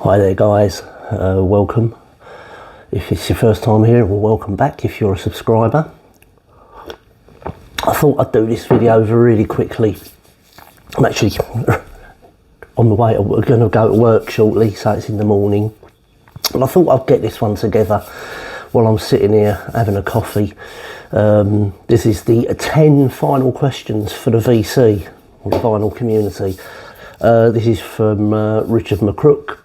Hi there guys, welcome. If it's your first time here, well, welcome back if you're a subscriber. I thought I'd do this video really quickly. I'm actually on the way, we're going to go to work shortly, so it's in the morning. And I thought I'd get this one together while I'm sitting here having a coffee. This is the 10 final questions for the VC, or the vinyl community. This is from Richard McCook.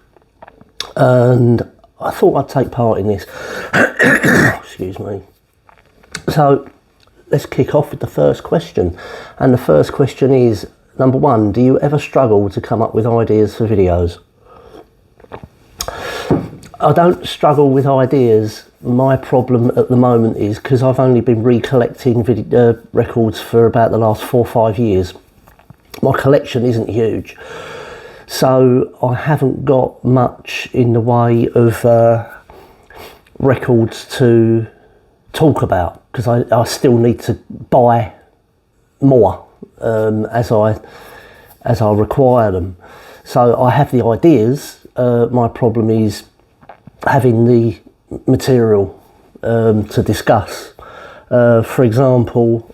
And I thought I'd take part in this. Excuse me. So let's kick off with the first question. And the first question is, number one, do you ever struggle to come up with ideas for videos? I don't struggle with ideas. My problem at the moment is because I've only been recollecting records for about the last 4 or 5 years. My collection isn't huge. So I haven't got much in the way of records to talk about, because I still need to buy more as I require them. So I have the ideas. My problem is having the material to discuss. For example,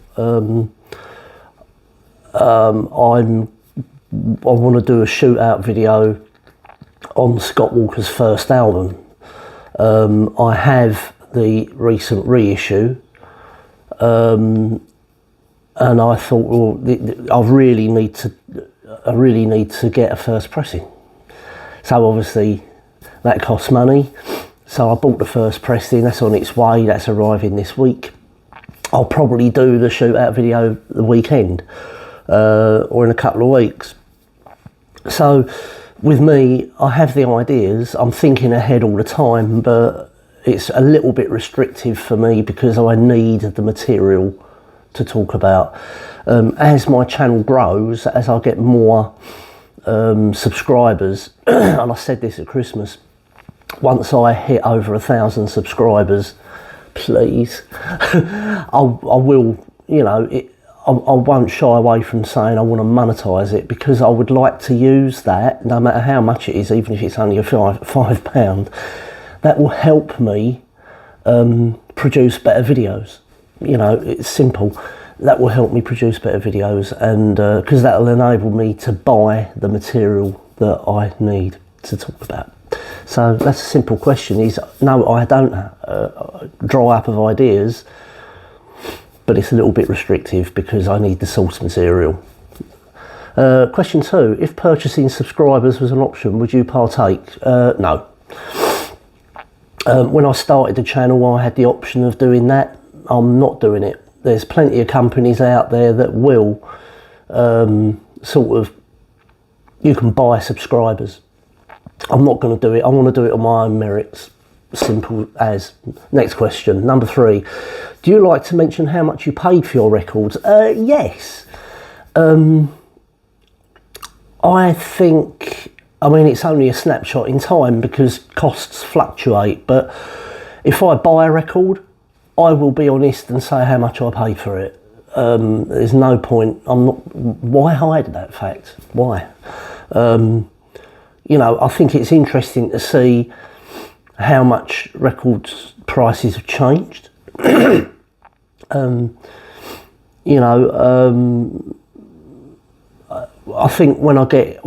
I want to do a shootout video on Scott Walker's first album. I have the recent reissue, and I thought, well, I really need to get a first pressing. So obviously that costs money. So I bought the first pressing. That's on its way. That's arriving this week. I'll probably do the shootout video the weekend, or in a couple of weeks. So with me, I have the ideas, I'm thinking ahead all the time, but it's a little bit restrictive for me because I need the material to talk about. As my channel grows, as I get more subscribers, and I said this at Christmas, once I hit over 1,000 subscribers, please, I will, you know, I won't shy away from saying I want to monetize it, because I would like to use that, no matter how much it is, even if it's only a £5, that will help me produce better videos. You know, it's simple. That will help me produce better videos, and because that will enable me to buy the material that I need to talk about. So that's a simple question. Is no, I don't dry up of ideas, but it's a little bit restrictive because I need the source material. Question 2, if purchasing subscribers was an option, would you partake? No. When I started the channel, I had the option of doing that. I'm not doing it. There's plenty of companies out there that will you can buy subscribers. I'm not going to do it. I want to do it on my own merits. Simple as. Next question, number 3. Do you like to mention how much you paid for your records? Yes. I think, I mean, it's only a snapshot in time because costs fluctuate, but if I buy a record, I will be honest and say how much I paid for it. There's no point, why hide that fact? Why? You know, I think it's interesting to see how much records prices have changed. You know, I think when I get,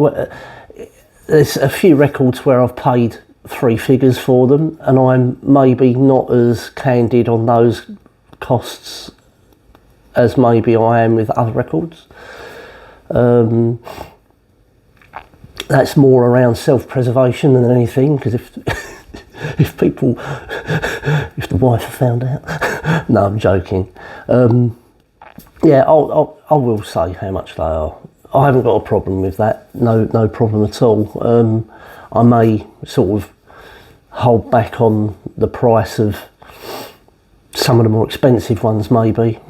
there's a few records where I've paid 3 figures for them, and I'm maybe not as candid on those costs as maybe I am with other records. That's more around self-preservation than anything, because if if the wife found out. No, I'm joking. Yeah, I will say how much they are. I haven't got a problem with that. No problem at all. I may sort of hold back on the price of some of the more expensive ones, maybe.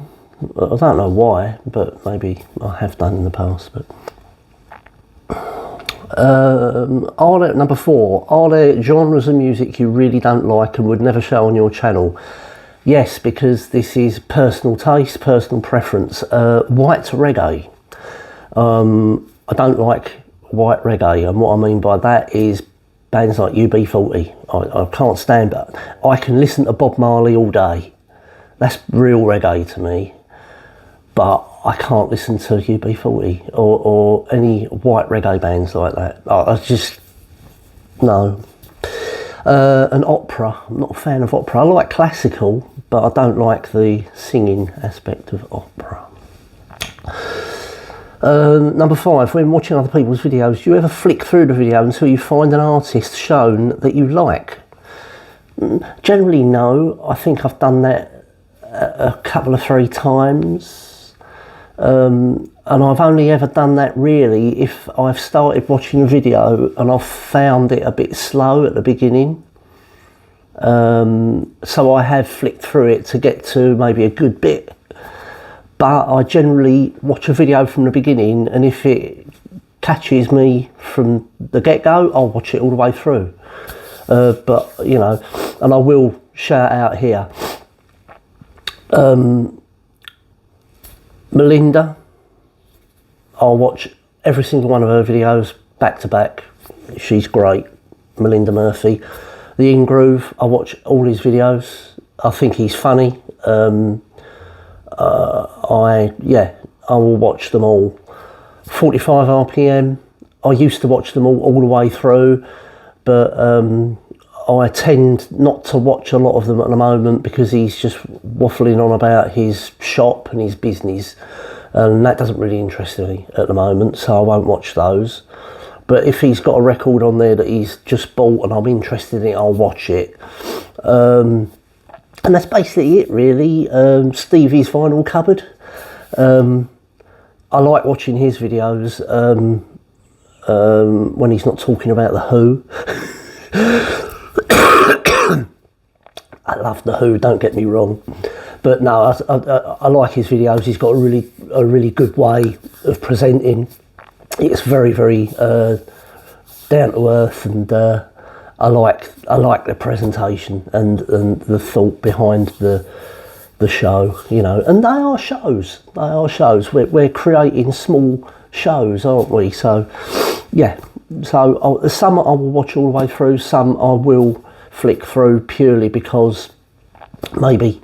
I don't know why, but maybe I have done in the past. But Number 4, are there genres of music you really don't like and would never show on your channel? Yes, because this is personal taste, personal preference. White reggae. I don't like white reggae, and what I mean by that is bands like UB40. I can't stand that. I can listen to Bob Marley all day. That's real reggae to me. But I can't listen to UB40 or any white reggae bands like that. I just, no. An opera, I'm not a fan of opera. I like classical, but I don't like the singing aspect of opera. Number 5, when watching other people's videos, do you ever flick through the video until you find an artist shown that you like? Generally no. I think I've done that a couple of 3 times. And I've only ever done that really if I've started watching a video and I've found it a bit slow at the beginning. So I have flicked through it to get to maybe a good bit. But I generally watch a video from the beginning, and if it catches me from the get-go, I'll watch it all the way through. But, you know, and I will shout out here. Melinda, I'll watch every single one of her videos back to back. She's great. Melinda Murphy. The In Groove, I watch all his videos. I think he's funny. I will watch them all. 45 RPM, I used to watch them all the way through, but I tend not to watch a lot of them at the moment because he's just waffling on about his shop and his business, and that doesn't really interest me at the moment, so I won't watch those. But if he's got a record on there that he's just bought and I'm interested in it, I'll watch it. And that's basically it really. Stevie's Vinyl Cupboard. I like watching his videos when he's not talking about the Who. I love the Who, don't get me wrong, but no, I like his videos. He's got a really good way of presenting. It's very, very down to earth, and I like the presentation and the thought behind the show, you know. And they are shows. We're creating small shows, aren't we? So yeah. So some I will watch all the way through. Some I will flick through purely because maybe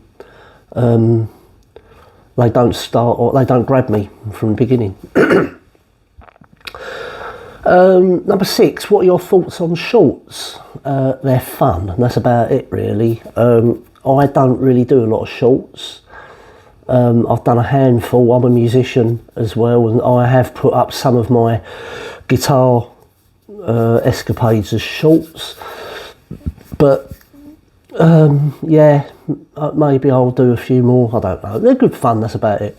they don't start or they don't grab me from the beginning. Number 6, what are your thoughts on shorts? They're fun, and that's about it really. I don't really do a lot of shorts. I've done a handful. I'm a musician as well, and I have put up some of my guitar escapades as shorts. But yeah, maybe I'll do a few more. I don't know. They're good fun, that's about it.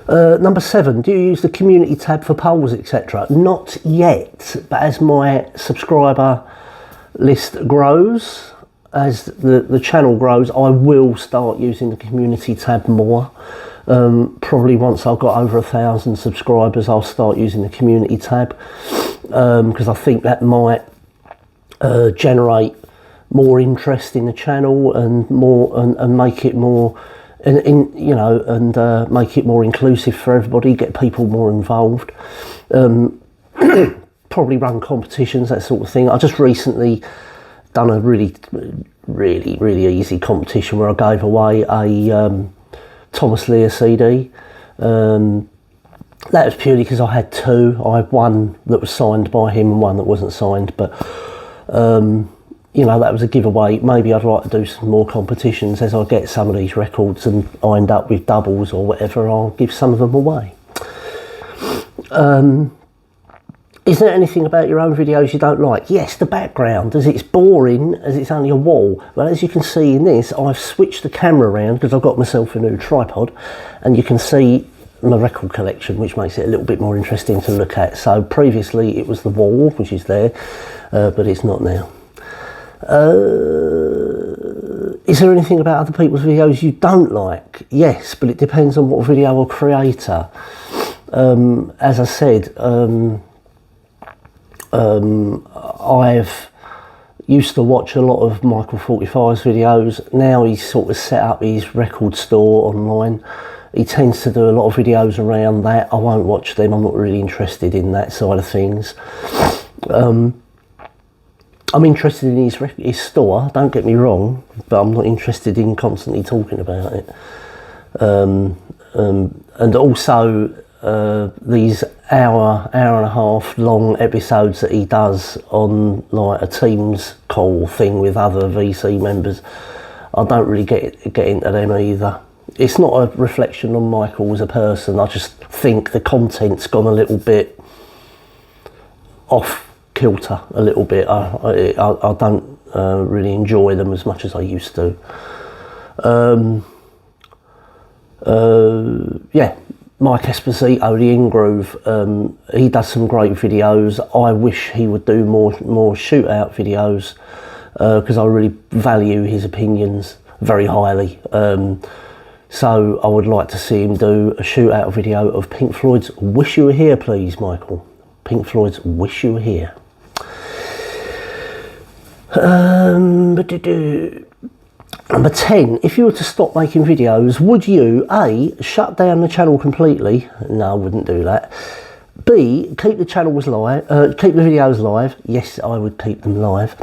Number 7, do you use the community tab for polls, etc.? Not yet, but as my subscriber list grows, as the channel grows, I will start using the community tab more. Probably once I've got over 1,000 subscribers, I'll start using the community tab, because I think that might generate more interest in the channel and more and make it more and make it more inclusive for everybody, get people more involved. Probably run competitions, that sort of thing. I just recently done a really easy competition where I gave away a Thomas Lear CD. That was purely because I had 2. I had one that was signed by him and one that wasn't signed, but you know, that was a giveaway. Maybe I'd like to do some more competitions as I get some of these records and I end up with doubles or whatever. I'll give some of them away. Is there anything about your own videos you don't like? Yes, the background, as it's boring, as it's only a wall. Well, as you can see in this, I've switched the camera around because I've got myself a new tripod, and you can see my record collection, which makes it a little bit more interesting to look at. So previously it was the wall, which is there, but it's not now. Is there anything about other people's videos you don't like? Yes, but it depends on what video or creator. As I said, I've used to watch a lot of Michael 45's videos. Now he's sort of set up his record store online. He tends to do a lot of videos around that. I won't watch them. I'm not really interested in that side of things. I'm interested in his store, don't get me wrong, but I'm not interested in constantly talking about it. And also these hour and a half long episodes that he does on like a Teams call thing with other VC members, I don't really get into them either. It's not a reflection on Michael as a person. I just think the content's gone a little bit off kilter a little bit. I don't really enjoy them as much as I used to. Yeah, Mike Esposito, the In-Groove, he does some great videos. I wish he would do more shootout videos because I really value his opinions very highly. So I would like to see him do a shootout video of Pink Floyd's Wish You Were Here, please, Michael. Pink Floyd's Wish You Were Here. Number 10, if you were to stop making videos, would you A, shut down the channel completely? No, I wouldn't do that. B, keep the channels live, keep the videos live? Yes, I would keep them live.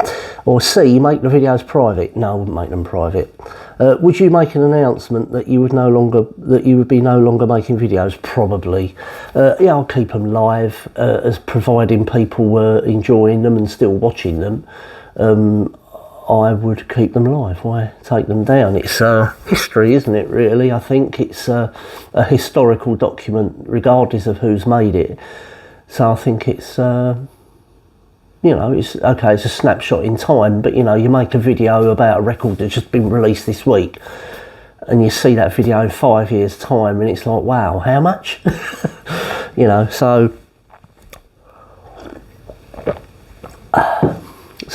Or C, make the videos private? No, I wouldn't make them private. Would you make an announcement that you would be no longer making videos? Probably. Yeah, I'll keep them live, as providing people were enjoying them and still watching them. I would keep them live. Why take them down? It's history, isn't it, really? I think it's a historical document, regardless of who's made it. So I think it's, you know, it's okay, it's a snapshot in time, but, you know, you make a video about a record that's just been released this week, and you see that video in 5 years' time, and it's like, wow, how much? You know, so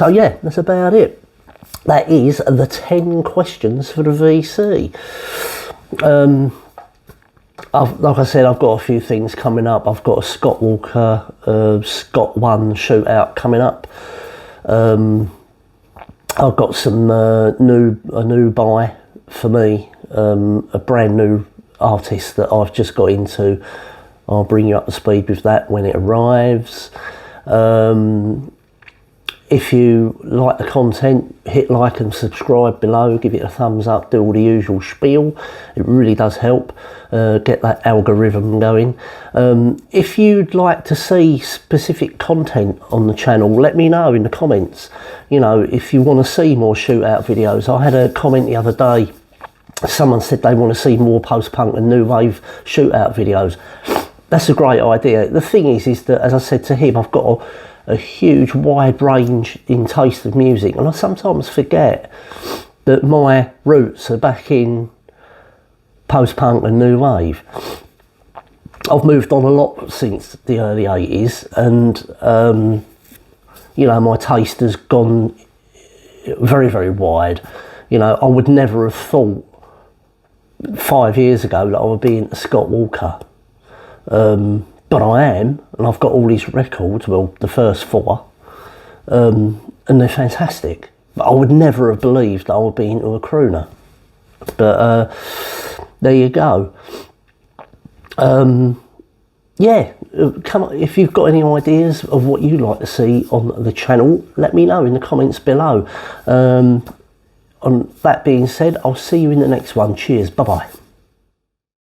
yeah, that's about it. That is the 10 questions for the VC. Like I said, I've got a few things coming up. I've got a Scott Walker, Scott 1 shootout coming up. I've got some a new buy for me, a brand new artist that I've just got into. I'll bring you up to speed with that when it arrives. If you like the content, hit like and subscribe below, give it a thumbs up, do all the usual spiel. It really does help get that algorithm going. If you'd like to see specific content on the channel, let me know in the comments. You know, if you want to see more shootout videos. I had a comment the other day, someone said they want to see more post-punk and new wave shootout videos. That's a great idea. The thing is that, as I said to him, I've got a huge wide range in taste of music, and I sometimes forget that my roots are back in post-punk and new wave. I've moved on a lot since the early 80s, and you know, my taste has gone very, very wide. You know, I would never have thought 5 years ago that I would be into Scott Walker. But I am, and I've got all these records, well, the first 4, and they're fantastic. But I would never have believed that I would be into a crooner. But there you go. Yeah, come on, if you've got any ideas of what you'd like to see on the channel, let me know in the comments below. On that being said, I'll see you in the next one. Cheers, bye-bye.